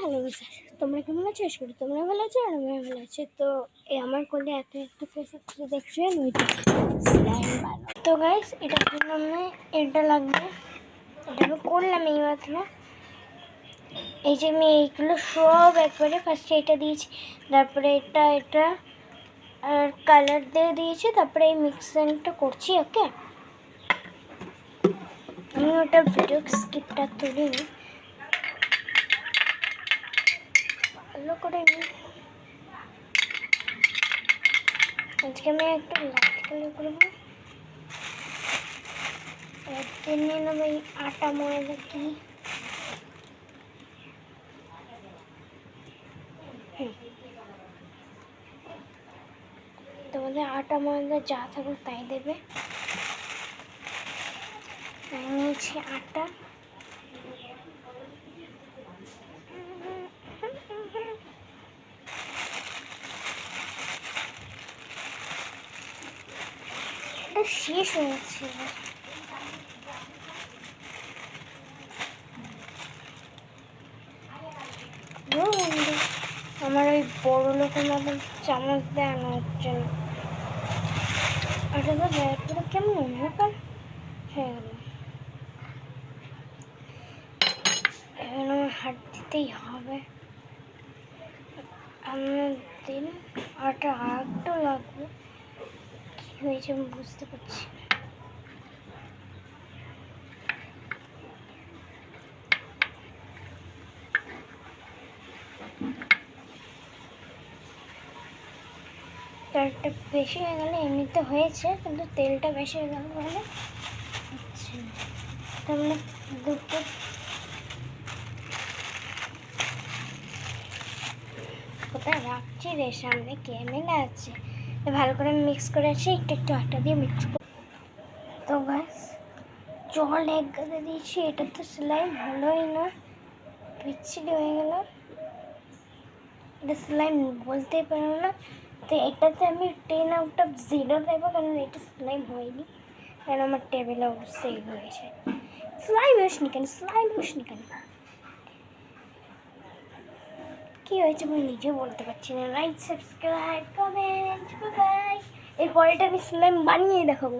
Hello sir, তোমরা কেমন আছো? আশা করি তোমরা ভালো আছো আর আমরা ভালো আছি। তো এই আমার কোলে এত একটু ফেসে দেখছেন ওইটা স্লাইম বানাও। তো গাইস, এটার জন্য আমি এটা লাগবে, এটা আমি করলাম এই মাত্র। এই যে আমি এইগুলো সব একবারে ফার্স্টে এটা দিয়েছি, তারপরে এটা আর কালার দিয়ে দিয়েছি, তারপরে এই মিক্সিংটা করছি। ওকে, আমি ওটা ভিডিও স্কিপটা তুলিনি, ভালো করে আজকে আমি একটা লাইট কালার করবো। একদিন নিয়ে নেবো এই আটা ময়দা কি তোমাদের আটা ময়দা যা থাকবে তাই দেবে। নিয়েছি আটা, এটা শেষ হয়েছে। আমার ওই বড় লোকের মতন চামচ দিয়ে আনা হচ্ছে না। ওটা তো ব্যাট করে কেমন ব্যাপার হয়ে গেল। এখন আমার হাত দিতেই হবে। আমার দিন আটা আরেকটু লাগবে। কী হয়েছে আমি বুঝতে পারছি না। তেলটা বেশি হয়ে গেলে, এমনিতে হয়েছে কিন্তু তেলটা বেশি হয়ে গেল বলে আচ্ছা। তাহলে দুটো কোথায় রাখছি রে, সামনে ক্যামেরা আছে। ভালো করে মিক্স করে আসি, একটু আটা দিয়ে মিক্স করে। তো ব্যাস, জল এক গাদা দিয়েছি। এটা তো সেলাই ভালোই না, বিচ্ছিরি হয়ে গেল। এটা সেলাই বলতেই পারো না। তো এটাতে আমি 10/0 দেবো, কারণ এটা সেলাই হয়নি, কারণ আমার টেবিলে অবশ্যই হয়েছে। সেলাই হসনি কেন, কী হয়েছে আমি নিজে বলতে পারছি না। Like, subscribe, comment, bye. এরপর এটা আমি স্লাইম বানিয়ে দেখাবো।